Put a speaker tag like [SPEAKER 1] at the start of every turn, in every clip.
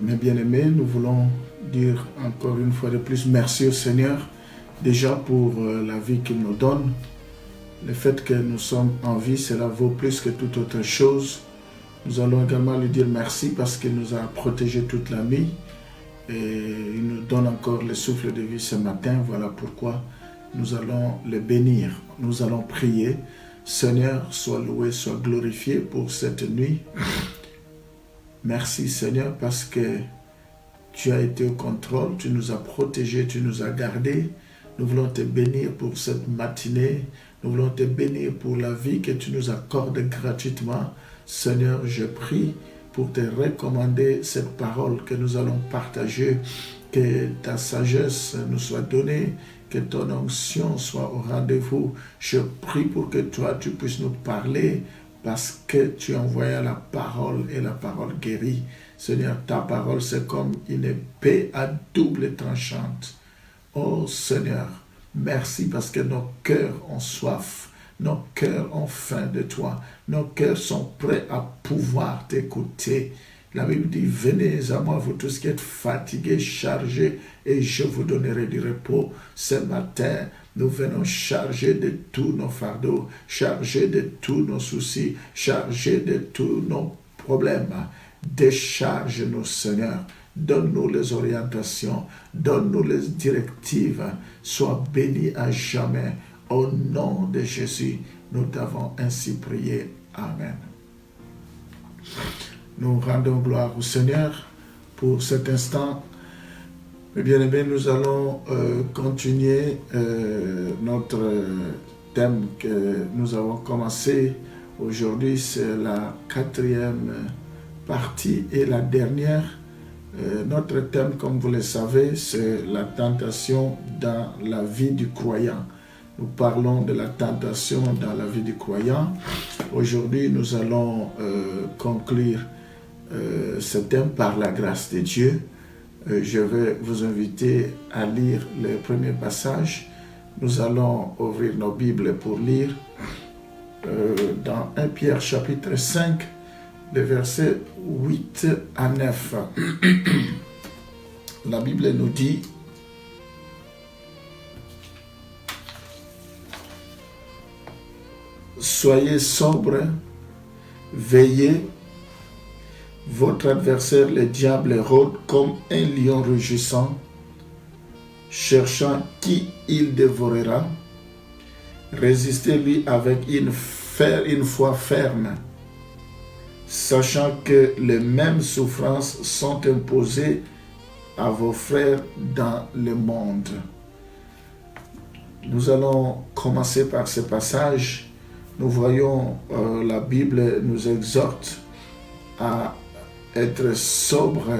[SPEAKER 1] Mes bien-aimés, nous voulons dire encore une fois de plus merci au Seigneur, déjà pour la vie qu'il nous donne. Le fait que nous sommes en vie, cela vaut plus que toute autre chose. Nous allons également lui dire merci parce qu'il nous a protégés toute la nuit et il nous donne encore le souffle de vie ce matin. Voilà pourquoi nous allons le bénir. Nous allons prier. Seigneur, sois loué, sois glorifié pour cette nuit. Merci Seigneur parce que tu as été au contrôle, tu nous as protégés, tu nous as gardés. Nous voulons te bénir pour cette matinée. Nous voulons te bénir pour la vie que tu nous accordes gratuitement. Seigneur, je prie pour te recommander cette parole que nous allons partager, que ta sagesse nous soit donnée, que ton onction soit au rendez-vous. Je prie pour que toi, tu puisses nous parler parce que tu as envoyé la parole et la parole guérit. Seigneur, ta parole, c'est comme une épée à double tranchante. Oh Seigneur, merci parce que nos cœurs ont soif, nos cœurs ont faim de toi, nos cœurs sont prêts à pouvoir t'écouter. La Bible dit, venez à moi, vous tous qui êtes fatigués, chargés, et je vous donnerai du repos. Ce matin, nous venons charger de tous nos fardeaux, charger de tous nos soucis, charger de tous nos problèmes. Décharge-nous, Seigneur. Donne-nous les orientations, donne-nous les directives. Sois béni à jamais. Au nom de Jésus, nous t'avons ainsi prié. Amen. Nous rendons gloire au Seigneur pour cet instant. Mes bien-aimés, nous allons continuer notre thème que nous avons commencé. Aujourd'hui, c'est la 4e partie et la dernière. Notre thème, comme vous le savez, c'est la tentation dans la vie du croyant. Nous parlons de la tentation dans la vie du croyant. Aujourd'hui, nous allons conclure ce thème par la grâce de Dieu. Je vais vous inviter à lire le premier passage. Nous allons ouvrir nos Bibles pour lire dans 1 Pierre chapitre 5, les versets 8 à 9. La Bible nous dit: soyez sobres, veillez. Votre adversaire, le diable, rôde comme un lion rugissant, cherchant qui il dévorera. Résistez-lui avec une foi ferme, sachant que les mêmes souffrances sont imposées à vos frères dans le monde. Nous allons commencer par ce passage. Nous voyons la Bible nous exhorte à être sobre,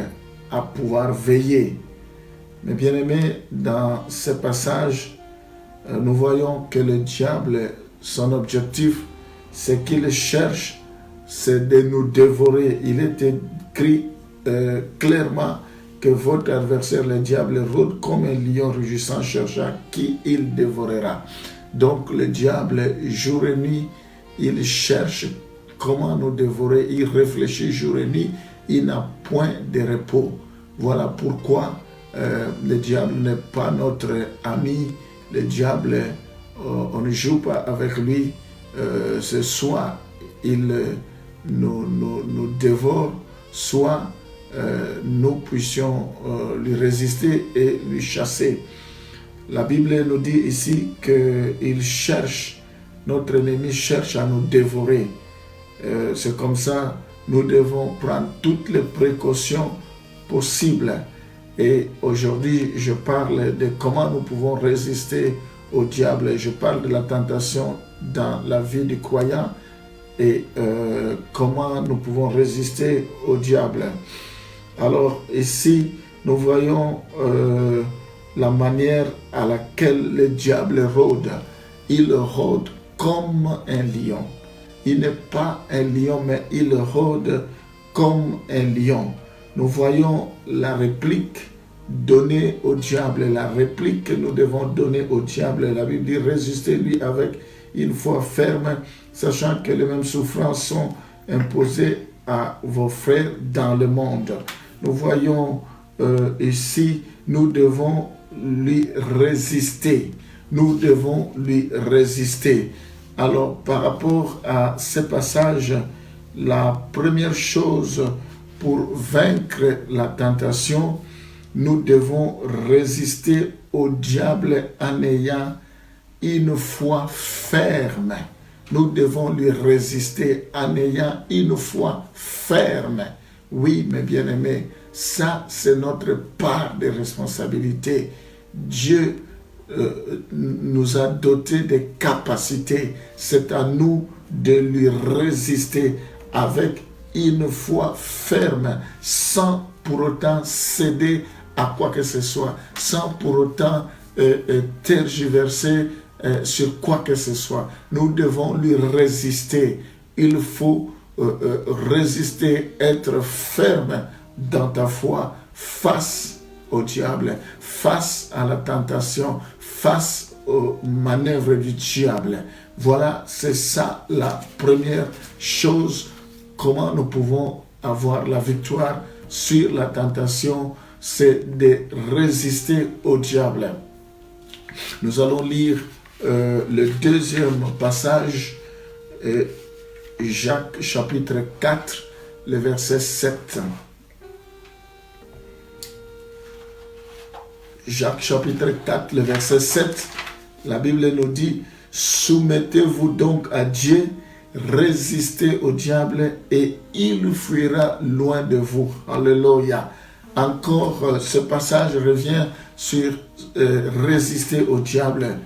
[SPEAKER 1] à pouvoir veiller. Mais bien aimés, dans ce passage, nous voyons que le diable, son objectif, c'est qu'il cherche, c'est de nous dévorer. Il est écrit clairement que votre adversaire, le diable, rôde comme un lion rugissant, cherchant qui il dévorera. Donc le diable, jour et nuit, il cherche comment nous dévorer. Il réfléchit jour et nuit. Il n'a point de repos. Voilà pourquoi le diable n'est pas notre ami. Le diable, on ne joue pas avec lui. C'est soit il nous dévore, soit nous puissions lui résister et lui chasser. La Bible nous dit ici qu'il cherche, notre ennemi cherche à nous dévorer. C'est comme ça, nous devons prendre toutes les précautions possibles. Et aujourd'hui, je parle de comment nous pouvons résister au diable. Je parle de la tentation dans la vie du croyant et comment nous pouvons résister au diable. Alors ici, nous voyons la manière à laquelle le diable rôde. Il rôde comme un lion. Il n'est pas un lion, mais il rôde comme un lion. Nous voyons la réplique donnée au diable, la réplique que nous devons donner au diable. La Bible dit: résistez-lui avec une foi ferme, sachant que les mêmes souffrances sont imposées à vos frères dans le monde. nous voyons ici, nous devons lui résister. Nous devons lui résister. Alors, par rapport à ce passage, la première chose pour vaincre la tentation, nous devons résister au diable en ayant une foi ferme. Nous devons lui résister en ayant une foi ferme. Oui, mes bien-aimés, ça, c'est notre part de responsabilité. Dieu nous a doté des capacités. C'est à nous de lui résister avec une foi ferme, sans pour autant céder à quoi que ce soit, sans pour autant tergiverser sur quoi que ce soit. Nous devons lui résister. Il faut résister, être ferme dans ta foi face au diable, face à la tentation, face aux manœuvres du diable. Voilà, c'est ça la première chose. Comment nous pouvons avoir la victoire sur la tentation, c'est de résister au diable. Nous allons lire le deuxième passage, Jacques chapitre 4, le verset 7. Jacques chapitre 4, le verset 7, la Bible nous dit « Soumettez-vous donc à Dieu, résistez au diable et il fuira loin de vous. » Alléluia. Encore, ce passage revient sur résister au diable.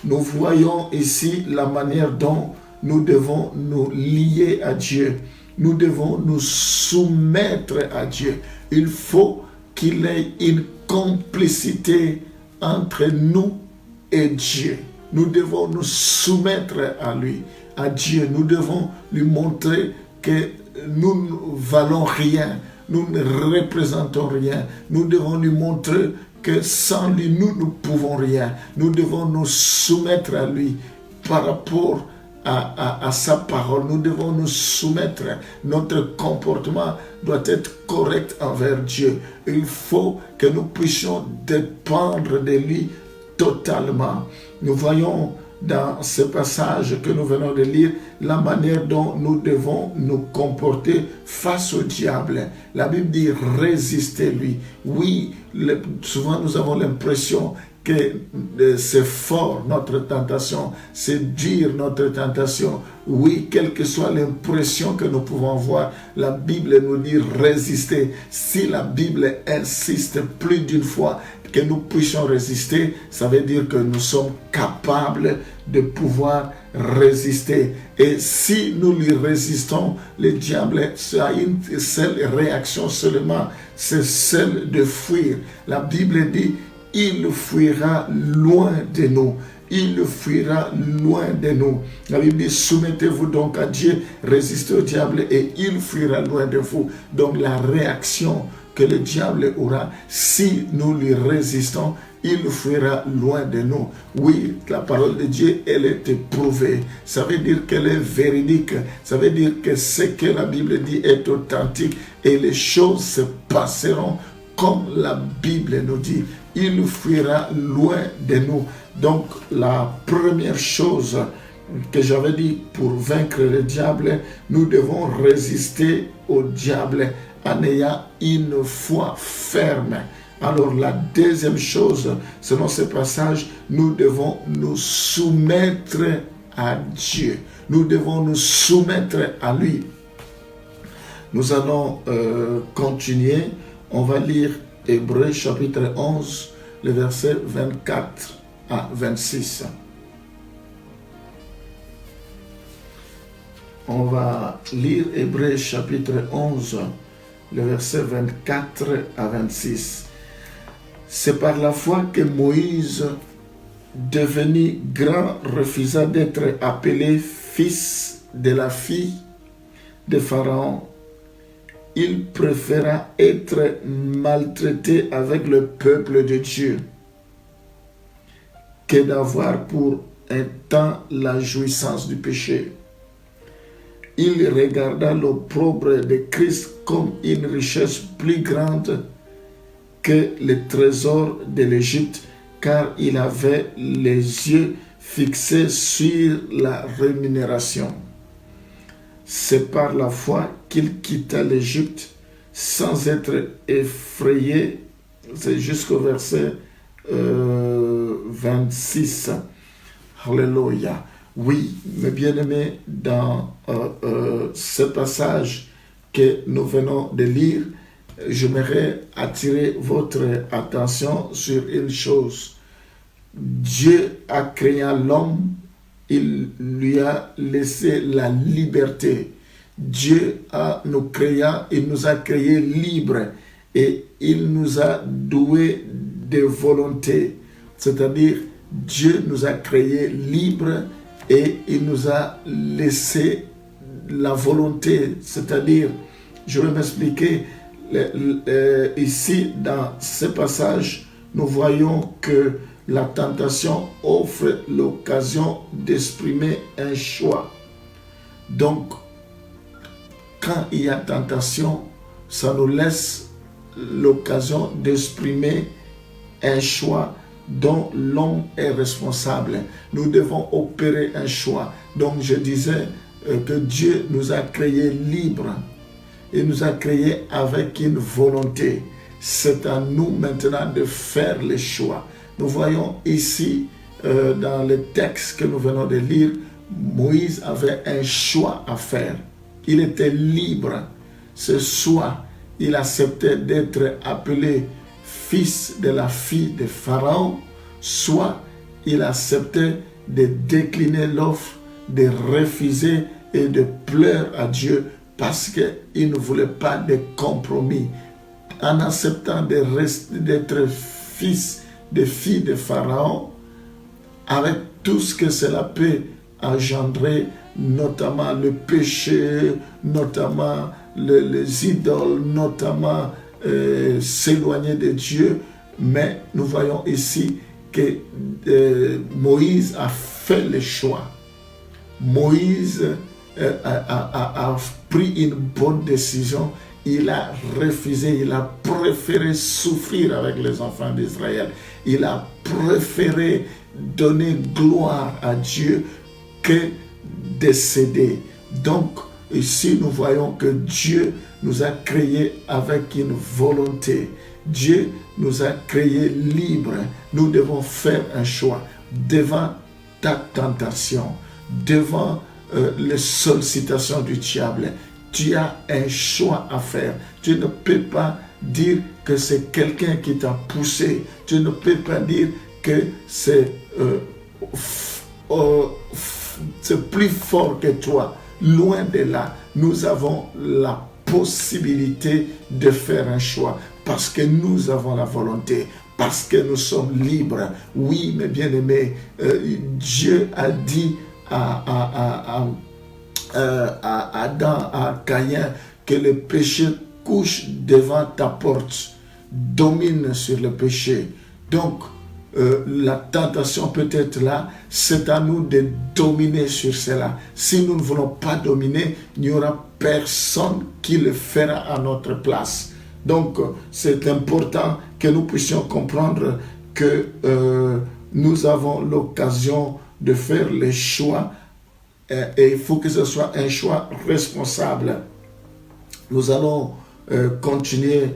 [SPEAKER 1] Nous voyons ici la manière dont nous devons nous lier à Dieu. Nous devons nous soumettre à Dieu. Il faut qu'il y ait une complicité entre nous et Dieu. Nous devons nous soumettre à lui, à Dieu. Nous devons lui montrer que nous ne valons rien, nous ne représentons rien. Nous devons lui montrer que sans lui, nous ne pouvons rien. Nous devons nous soumettre à lui par rapport à sa parole. Nous devons nous soumettre. Notre comportement doit être correct envers Dieu. Il faut que nous puissions dépendre de lui totalement. Nous voyons dans ce passage que nous venons de lire la manière dont nous devons nous comporter face au diable. La Bible dit résister-lui. Oui, souvent nous avons l'impression que c'est fort notre tentation, c'est dur notre tentation. Oui, quelle que soit l'impression que nous pouvons avoir, la Bible nous dit résister. Si la Bible insiste plus d'une fois que nous puissions résister, ça veut dire que nous sommes capables de pouvoir résister. Et si nous lui résistons, le diable a une seule réaction seulement, c'est celle de fuir. La Bible dit il fuira loin de nous. Il fuira loin de nous. La Bible dit, soumettez-vous donc à Dieu, résistez au diable et il fuira loin de vous. Donc la réaction que le diable aura, si nous lui résistons, il fuira loin de nous. Oui, la parole de Dieu, elle est éprouvée. Ça veut dire qu'elle est véridique. Ça veut dire que ce que la Bible dit est authentique et les choses se passeront comme la Bible nous dit. Il fuira loin de nous. Donc, la première chose que j'avais dit pour vaincre le diable, nous devons résister au diable en ayant une foi ferme. Alors, la deuxième chose, selon ce passage, nous devons nous soumettre à Dieu. Nous devons nous soumettre à lui. Nous allons continuer. On va lire Hébreux chapitre 11, le verset 24 à 26. On va lire Hébreux chapitre 11, le verset 24 à 26. C'est par la foi que Moïse, devenu grand, refusa d'être appelé fils de la fille de Pharaon. Il préféra être maltraité avec le peuple de Dieu que d'avoir pour un temps la jouissance du péché. il regarda l'opprobre de Christ comme une richesse plus grande que les trésors de l'Égypte, car il avait les yeux fixés sur la rémunération. C'est par la foi qu'il quitta l'Égypte sans être effrayé. C'est jusqu'au verset 26. Alléluia. Oui, mes bien-aimés, dans ce passage que nous venons de lire, j'aimerais attirer votre attention sur une chose. Dieu a créé l'homme, il lui a laissé la liberté. Dieu nous a créés libres et il nous a doués de volonté. C'est-à-dire, Dieu nous a créés libres et il nous a laissé la volonté. C'est-à-dire, je vais m'expliquer, ici dans ce passage, nous voyons que la tentation offre l'occasion d'exprimer un choix. Donc, quand il y a tentation, ça nous laisse l'occasion d'exprimer un choix dont l'homme est responsable. Nous devons opérer un choix. Donc, je disais que Dieu nous a créés libres. Il nous a créés avec une volonté. C'est à nous maintenant de faire les choix. Nous voyons ici, dans le texte que nous venons de lire, Moïse avait un choix à faire. Il était libre. Ce soir, il acceptait d'être appelé fils de la fille de Pharaon, soit il acceptait de décliner l'offre, de refuser et de pleurer à Dieu parce qu'il ne voulait pas de compromis. En acceptant d'être fils de fille de Pharaon, avec tout ce que cela peut engendrer, notamment le péché, notamment les idoles, notamment s'éloigner de Dieu. Mais nous voyons ici que Moïse a fait le choix. Moïse a pris une bonne décision. Il a refusé, il a préféré souffrir avec les enfants d'Israël. Il a préféré donner gloire à Dieu que décéder. Donc, ici, nous voyons que Dieu nous a créés avec une volonté. Dieu nous a créés libres. Nous devons faire un choix devant ta tentation, devant les sollicitations du diable. Tu as un choix à faire. Tu ne peux pas dire que c'est quelqu'un qui t'a poussé. Tu ne peux pas dire que c'est plus fort que toi. Loin de là, nous avons la possibilité de faire un choix parce que nous avons la volonté, parce que nous sommes libres. Oui, mes bien-aimés, Dieu a dit à Adam, à Caïn, que le péché couche devant ta porte, domine sur le péché. Donc, la tentation peut être là, c'est à nous de dominer sur cela. Si nous ne voulons pas dominer, il n'y aura personne qui le fera à notre place. Donc, c'est important que nous puissions comprendre que nous avons l'occasion de faire les choix et il faut que ce soit un choix responsable. Nous allons continuer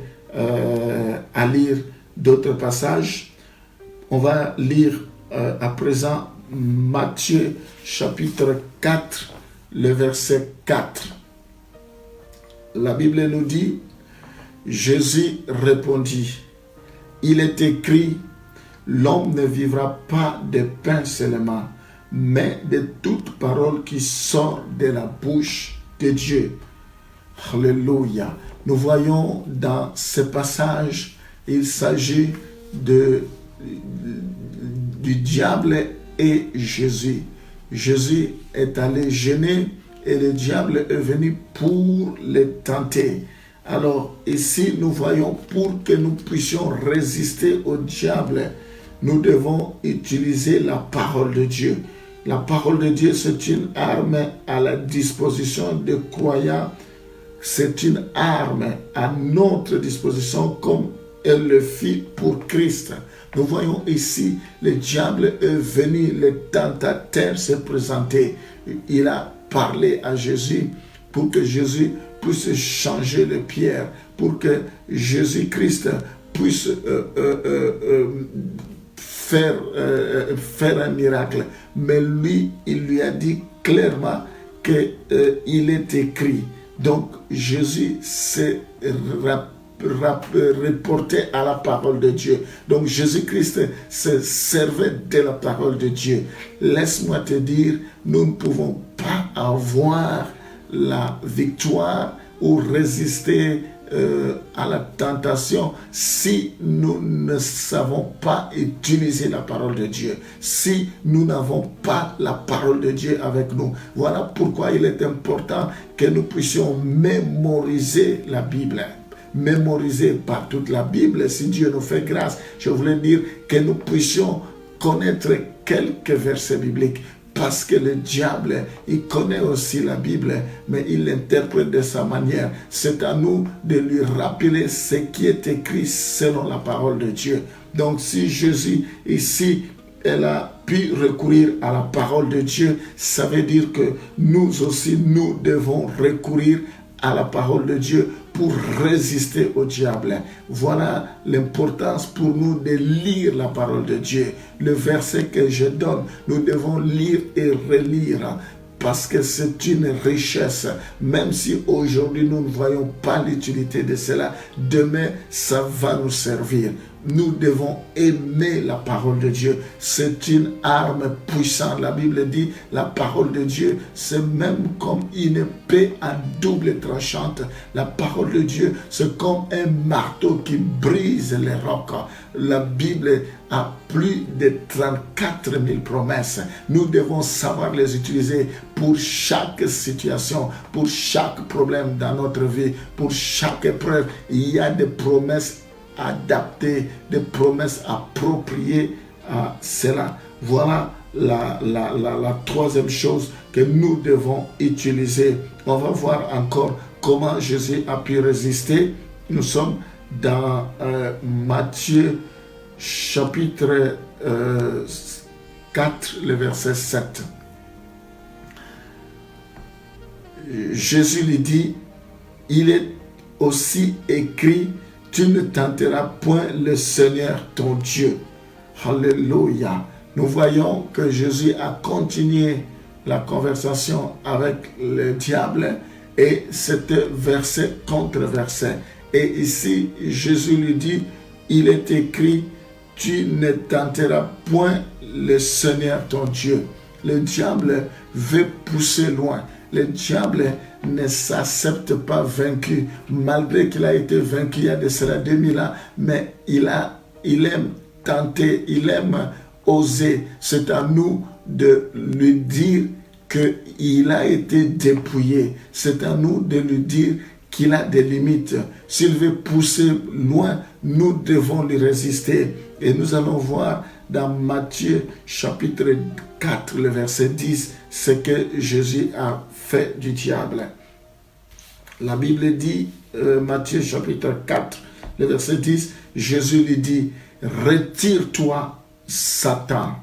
[SPEAKER 1] à lire d'autres passages. On va lire à présent Matthieu chapitre 4, le verset 4. La Bible nous dit, Jésus répondit, il est écrit, l'homme ne vivra pas de pain seulement, mais de toute parole qui sort de la bouche de Dieu. Alléluia. Nous voyons dans ce passage, il s'agit du diable et Jésus. Jésus est allé gêner et le diable est venu pour le tenter. Alors ici, nous voyons pour que nous puissions résister au diable, nous devons utiliser la parole de Dieu. La parole de Dieu, c'est une arme à la disposition des croyants. C'est une arme à notre disposition comme elle le fit pour Christ. Nous voyons ici, le diable est venu, le tentateur s'est présenté. Il a parlé à Jésus pour que Jésus puisse changer les pierres, pour que Jésus-Christ puisse faire un miracle. Mais lui, il lui a dit clairement qu'il est écrit. Donc Jésus s'est reporté à la parole de Dieu. Donc Jésus-Christ se servait de la parole de Dieu. Laisse-moi te dire, nous ne pouvons pas avoir la victoire ou résister à la tentation si nous ne savons pas utiliser la parole de Dieu, si nous n'avons pas la parole de Dieu avec nous. Voilà pourquoi il est important que nous puissions mémoriser la Bible. Mémoriser par toute la Bible, si Dieu nous fait grâce. Je voulais dire que nous puissions connaître quelques versets bibliques. Parce que le diable, il connaît aussi la Bible, mais il l'interprète de sa manière. C'est à nous de lui rappeler ce qui est écrit selon la parole de Dieu. Donc si Jésus, ici, elle a pu recourir à la parole de Dieu, ça veut dire que nous aussi, nous devons recourir à la parole de Dieu pour résister au diable. Voilà l'importance pour nous de lire la parole de Dieu. Le verset que je donne, nous devons lire et relire parce que c'est une richesse. Même si aujourd'hui nous ne voyons pas l'utilité de cela, demain ça va nous servir. Nous devons aimer la parole de Dieu. C'est une arme puissante. La Bible dit, la parole de Dieu, c'est même comme une épée à double tranchante. La parole de Dieu, c'est comme un marteau qui brise les rocs. La Bible a plus de 34 000 promesses. Nous devons savoir les utiliser pour chaque situation, pour chaque problème dans notre vie, pour chaque épreuve. Il y a des promesses adaptées, des promesses appropriées à cela. Voilà la troisième chose que nous devons utiliser. On va voir encore comment Jésus a pu résister. Nous sommes dans Matthieu chapitre 4, le verset 7. Jésus lui dit, il est aussi écrit, tu ne tenteras point le Seigneur ton Dieu. Alléluia. Nous voyons que Jésus a continué la conversation avec le diable et c'était verset contre verset. Et ici, Jésus lui dit, il est écrit, tu ne tenteras point le Seigneur ton Dieu. Le diable veut pousser loin. Le diable ne s'accepte pas vaincu, malgré qu'il a été vaincu il y a de cela 2000 ans, mais il aime tenter, il aime oser. C'est à nous de lui dire qu'il a été dépouillé. C'est à nous de lui dire qu'il a des limites. S'il veut pousser loin, nous devons lui résister. Et nous allons voir dans Matthieu chapitre 4, le verset 10, ce que Jésus a fait du diable. La Bible dit, Matthieu chapitre 4, le verset 10, Jésus lui dit, retire-toi, Satan,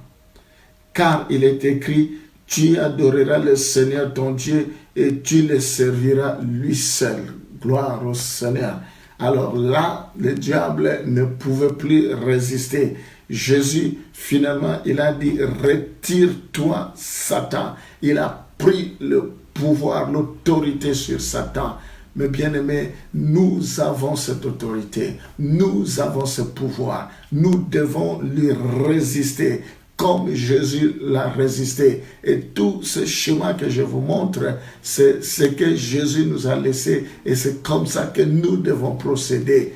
[SPEAKER 1] car il est écrit, tu adoreras le Seigneur ton Dieu et tu le serviras lui seul. Gloire au Seigneur. Alors là, le diable ne pouvait plus résister. Jésus, finalement, il a dit, retire-toi, Satan. Il a pris le pouvoir, l'autorité sur Satan. Mais bien aimés, nous avons cette autorité. Nous avons ce pouvoir. Nous devons lui résister comme Jésus l'a résisté. Et tout ce chemin que je vous montre, c'est ce que Jésus nous a laissé et c'est comme ça que nous devons procéder.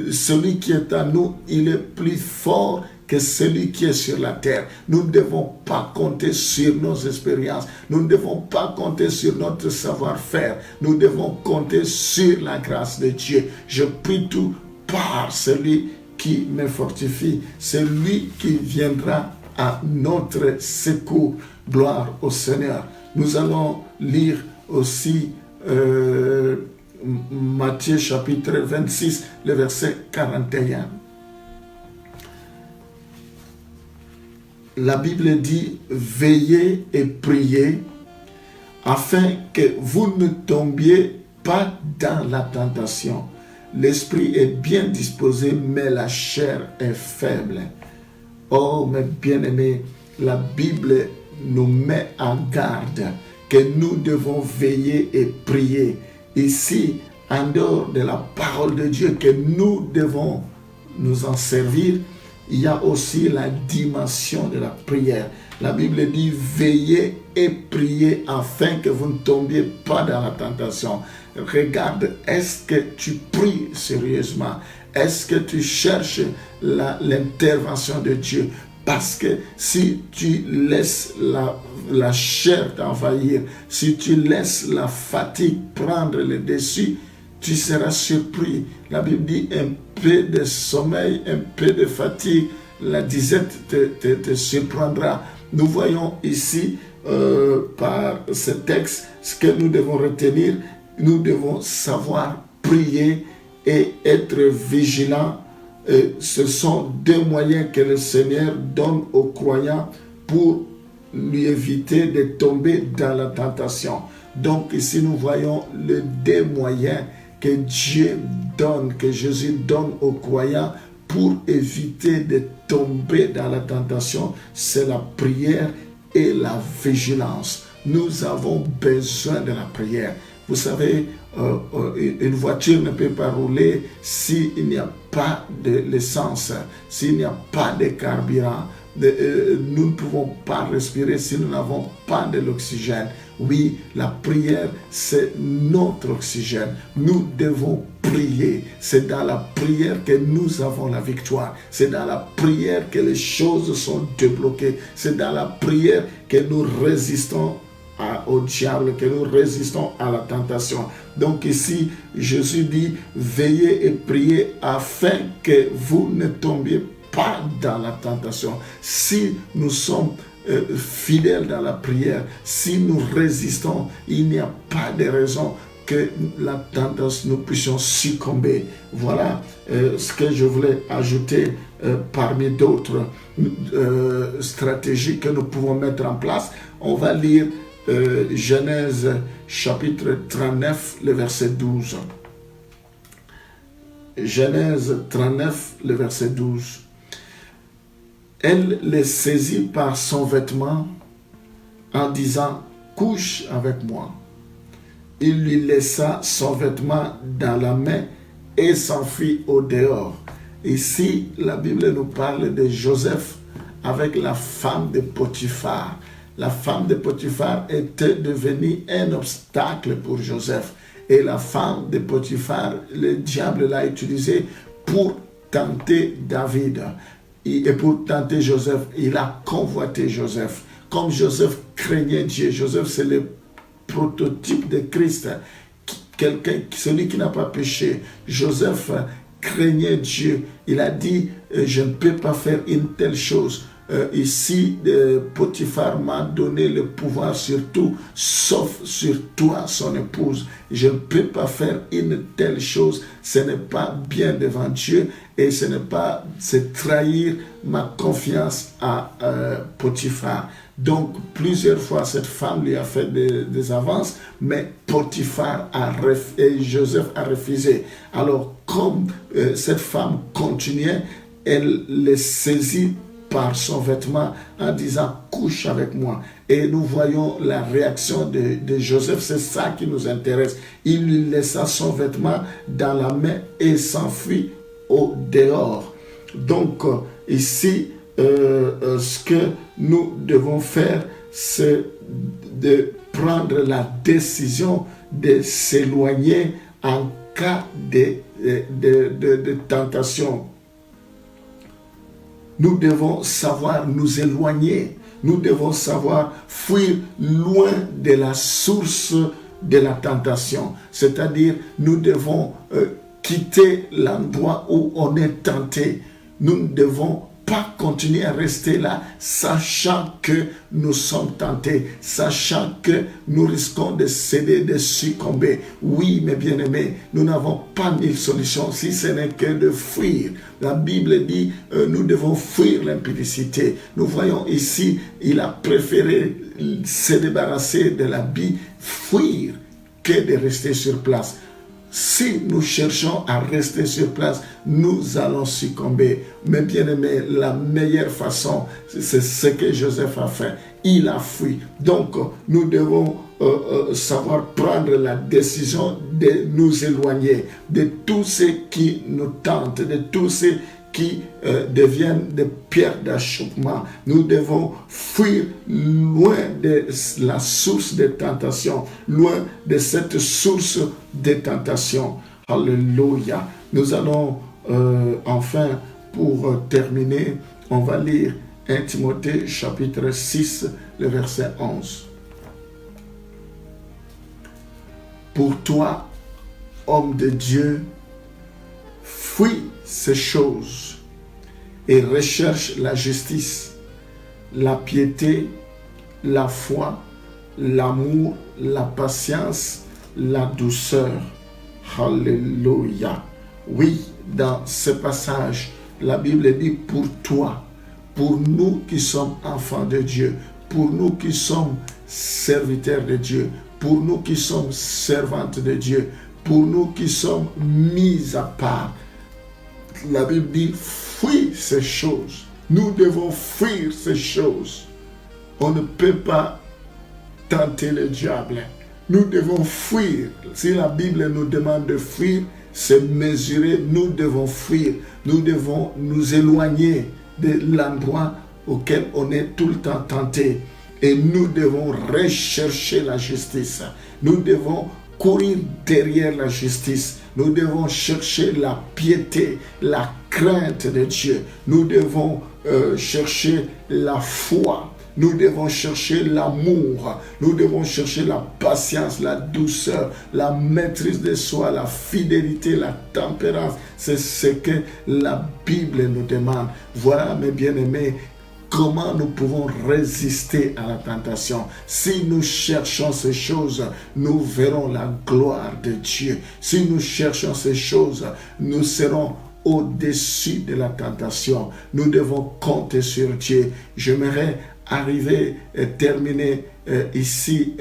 [SPEAKER 1] Celui qui est en nous, il est plus fort que celui qui est sur la terre. Nous ne devons pas compter sur nos expériences. Nous ne devons pas compter sur notre savoir-faire. Nous devons compter sur la grâce de Dieu. Je prie tout par celui qui me fortifie. C'est lui qui viendra à notre secours. Gloire au Seigneur. Nous allons lire aussi Matthieu chapitre 26, le verset 41. La Bible dit, veillez et priez afin que vous ne tombiez pas dans la tentation. L'esprit est bien disposé, mais la chair est faible. Oh, mes bien-aimés, la Bible nous met en garde que nous devons veiller et prier. Ici, en dehors de la parole de Dieu, que nous devons nous en servir, il y a aussi la dimension de la prière. La Bible dit, veillez et priez afin que vous ne tombiez pas dans la tentation. Regarde, est-ce que tu pries sérieusement? Est-ce que tu cherches l'intervention de Dieu? Parce que si tu laisses la chair t'envahir, si tu laisses la fatigue prendre le dessus, tu seras surpris. La Bible dit un peu de sommeil, un peu de fatigue, la disette te surprendra. Nous voyons ici par ce texte ce que nous devons retenir. Nous devons savoir prier et être vigilants. Ce sont deux moyens que le Seigneur donne aux croyants pour lui éviter de tomber dans la tentation. Donc ici nous voyons les deux moyens que Dieu donne, que Jésus donne aux croyants pour éviter de tomber dans la tentation. C'est la prière et la vigilance. Nous avons besoin de la prière. Vous savez, une voiture ne peut pas rouler s'il n'y a pas de l'essence, s'il n'y a pas de carburant. Nous ne pouvons pas respirer si nous n'avons pas de l'oxygène. Oui, la prière, c'est notre oxygène. Nous devons prier. C'est dans la prière que nous avons la victoire. C'est dans la prière que les choses sont débloquées. C'est dans la prière que nous résistons au diable, que nous résistons à la tentation. Donc ici, Jésus dit, veillez et priez afin que vous ne tombiez pas dans la tentation. Si nous sommes fidèles dans la prière, si nous résistons, il n'y a pas de raison que la tentation, nous puissions succomber. Voilà ce que je voulais ajouter parmi d'autres stratégies que nous pouvons mettre en place. On va lire Genèse chapitre 39, le verset 12. Genèse 39, le verset 12. Elle le saisit par son vêtement en disant, couche avec moi. Il lui laissa son vêtement dans la main et s'enfuit au dehors. Ici, la Bible nous parle de Joseph avec la femme de Potiphar. La femme de Potiphar était devenue un obstacle pour Joseph. Et la femme de Potiphar, le diable l'a utilisée pour tenter David. Et pour tenter Joseph, il a convoité Joseph. Comme Joseph craignait Dieu, Joseph c'est le prototype de Christ. Celui qui n'a pas péché. Joseph craignait Dieu. Il a dit, je ne peux pas faire une telle chose. Ici, Potiphar m'a donné le pouvoir sur tout, sauf sur toi, son épouse. Je ne peux pas faire une telle chose. Ce n'est pas bien devant Dieu et ce n'est pas, c'est trahir ma confiance à Potiphar. Donc, plusieurs fois, cette femme lui a fait des avances, mais Potiphar et Joseph a refusé. Alors, comme cette femme continuait, elle les saisit par son vêtement en disant couche avec moi. Et nous voyons la réaction de Joseph, c'est ça qui nous intéresse. Il lui laissa son vêtement dans la main et s'enfuit au dehors. Donc ici, ce que nous devons faire, c'est de prendre la décision de s'éloigner en cas de tentation. Nous devons savoir nous éloigner. Nous devons savoir fuir loin de la source de la tentation. C'est-à-dire, nous devons quitter l'endroit où on est tenté. Nous devons pas continuer à rester là, sachant que nous sommes tentés, sachant que nous risquons de céder, de succomber. Oui, mes bien-aimés, nous n'avons pas mille solutions, si ce n'est que de fuir. La Bible dit, nous devons fuir l'impudicité. Nous voyons ici, il a préféré se débarrasser de l'habit, fuir, que de rester sur place. Si nous cherchons à rester sur place, nous allons succomber. Mais bien aimé, la meilleure façon, c'est ce que Joseph a fait. Il a fui. Donc, nous devons savoir prendre la décision de nous éloigner de tout ce qui nous tente, de tout ce qui deviennent des pierres d'achoppement. Nous devons fuir loin de la source de tentation, loin de cette source de tentation. Alléluia. Nous allons enfin, pour terminer, on va lire 1 Timothée chapitre 6, le verset 11. Pour toi, homme de Dieu, fuis ces choses et recherche la justice, la piété, la foi, l'amour, la patience, la douceur. Alléluia. Oui, dans ce passage, la Bible dit pour toi, pour nous qui sommes enfants de Dieu, pour nous qui sommes serviteurs de Dieu, pour nous qui sommes servantes de Dieu, pour nous qui sommes mis à part. La Bible dit, fuis ces choses. Nous devons fuir ces choses. On ne peut pas tenter le diable. Nous devons fuir. Si la Bible nous demande de fuir, c'est mesurer. Nous devons fuir. Nous devons nous éloigner de l'endroit auquel on est tout le temps tenté. Et nous devons rechercher la justice. Nous devons courir derrière la justice. Nous devons chercher la piété, la crainte de Dieu. Nous devons chercher la foi. Nous devons chercher l'amour. Nous devons chercher la patience, la douceur, la maîtrise de soi, la fidélité, la tempérance. C'est ce que la Bible nous demande. Voilà, mes bien-aimés, comment nous pouvons résister à la tentation. Si nous cherchons ces choses, nous verrons la gloire de Dieu. Si nous cherchons ces choses, nous serons au-dessus de la tentation. Nous devons compter sur Dieu. J'aimerais arriver et terminer ici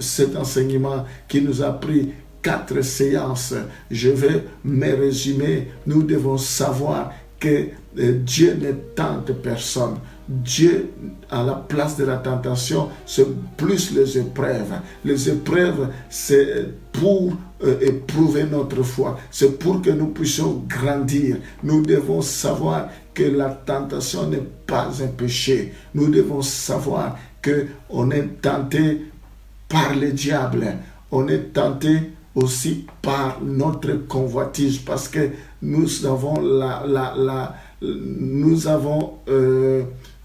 [SPEAKER 1] cet enseignement qui nous a pris 4 séances. Je vais me résumer. Nous devons savoir que Dieu ne tente personne. Dieu, à la place de la tentation, c'est plus les épreuves. Les épreuves, c'est pour éprouver notre foi. C'est pour que nous puissions grandir. Nous devons savoir que la tentation n'est pas un péché. Nous devons savoir qu'on est tenté par le diable. On est tenté aussi par notre convoitise parce que nous avons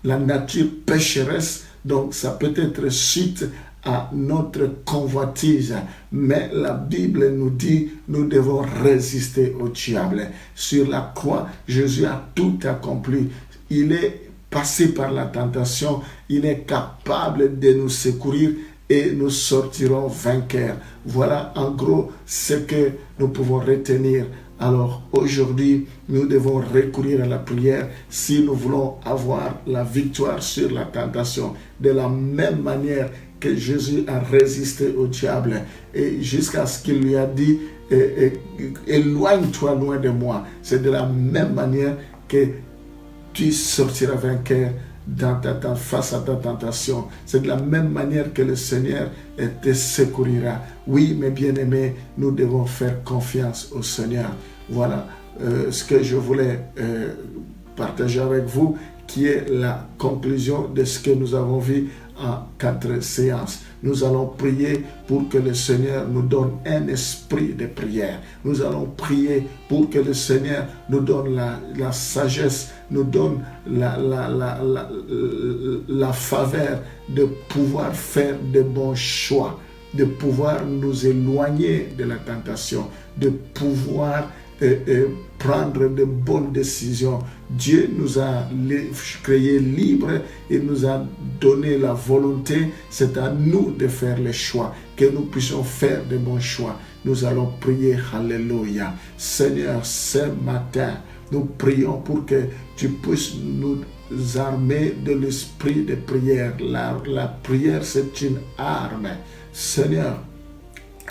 [SPEAKER 1] la nature pécheresse, donc ça peut être suite à notre convoitise. Mais la Bible nous dit, nous devons résister au diable. Sur la croix, Jésus a tout accompli. Il est passé par la tentation, il est capable de nous secourir et nous sortirons vainqueurs. Voilà en gros ce que nous pouvons retenir. Alors aujourd'hui, nous devons recourir à la prière si nous voulons avoir la victoire sur la tentation. De la même manière que Jésus a résisté au diable et jusqu'à ce qu'il lui a dit éloigne-toi loin de moi. C'est de la même manière que tu sortiras vainqueur face à ta tentation. C'est de la même manière que le Seigneur te secourira. Oui, mes bien-aimés, nous devons faire confiance au Seigneur. Voilà ce que je voulais partager avec vous, qui est la conclusion de ce que nous avons vu en 4 séances. Nous allons prier pour que le Seigneur nous donne un esprit de prière. Nous allons prier pour que le Seigneur nous donne la sagesse, nous donne la faveur de pouvoir faire de bons choix, de pouvoir nous éloigner de la tentation, de pouvoir prendre de bonnes décisions. Dieu nous a créés libres et nous a donné la volonté. C'est à nous de faire les choix, que nous puissions faire de bons choix. Nous allons prier, alléluia. Seigneur, ce matin, nous prions pour que tu puisses nous armer de l'esprit de prière. La prière, c'est une arme. Seigneur,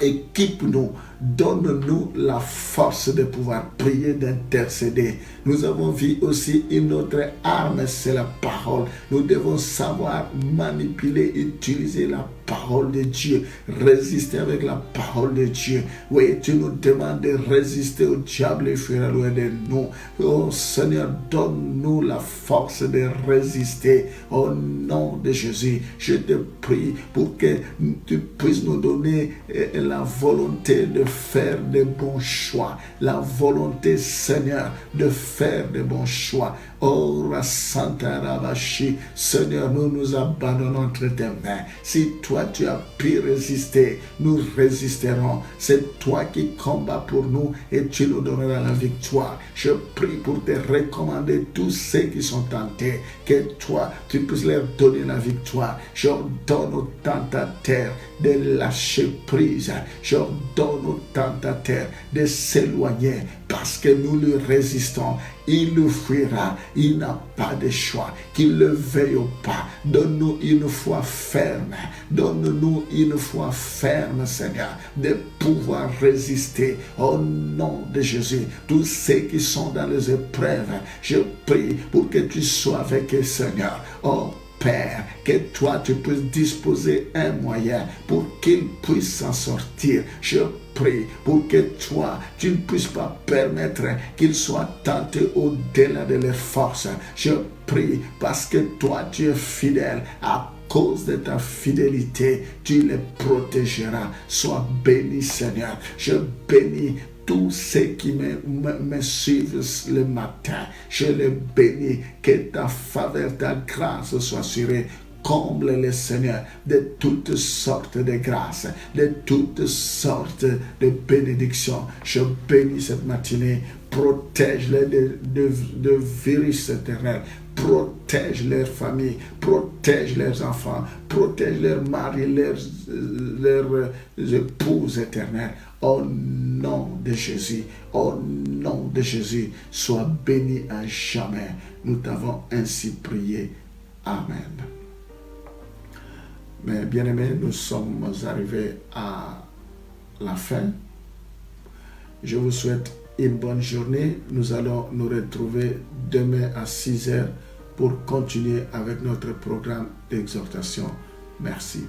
[SPEAKER 1] équipe-nous, donne-nous la force de pouvoir prier, d'intercéder. Nous avons vu aussi une autre arme, c'est la parole. Nous devons savoir manipuler, utiliser la parole de Dieu, résister avec la parole de Dieu. Oui, tu nous demandes de résister au diable et fuir loin de nous. Oh Seigneur, donne-nous la force de résister au nom de Jésus. Je te prie pour que tu puisses nous donner la volonté de faire de bons choix. La volonté, Seigneur, de faire de bons choix. Oh, Santa Rabashi, Seigneur, nous nous abandonnons entre tes mains. Si toi tu as pu résister, nous résisterons. C'est toi qui combats pour nous et tu nous donneras la victoire. Je prie pour te recommander tous ceux qui sont tentés, que toi tu puisses leur donner la victoire. J'ordonne aux tentateurs de lâcher prise. J'ordonne aux tentateurs de s'éloigner parce que nous lui résistons. Il le fuira. Il n'a pas de choix. Qu'il le veuille ou pas. Donne-nous une foi ferme. Donne-nous une foi ferme, Seigneur, de pouvoir résister au nom de Jésus. Tous ceux qui sont dans les épreuves, je prie pour que tu sois avec eux, Seigneur. Oh Père, que toi tu puisses disposer un moyen pour qu'ils puissent s'en sortir. Je prie pour que toi, tu ne puisses pas permettre qu'ils soient tentés au-delà de leurs forces. Je prie parce que toi, tu es fidèle. À cause de ta fidélité, tu les protégeras. Sois béni, Seigneur. Je bénis tous ceux qui me suivent le matin. Je les bénis. Que ta faveur, ta grâce soit sur eux. Comble les Seigneur de toutes sortes de grâces, de toutes sortes de bénédictions. Je bénis cette matinée. Protège-les de virus éternels. Protège leurs familles, protège leurs enfants, protège leurs maris, leurs épouses éternelles. Au nom de Jésus, au nom de Jésus, sois béni à jamais. Nous t'avons ainsi prié. Amen. Mais bien aimés, nous sommes arrivés à la fin. Je vous souhaite une bonne journée. Nous allons nous retrouver demain à 6h pour continuer avec notre programme d'exhortation. Merci.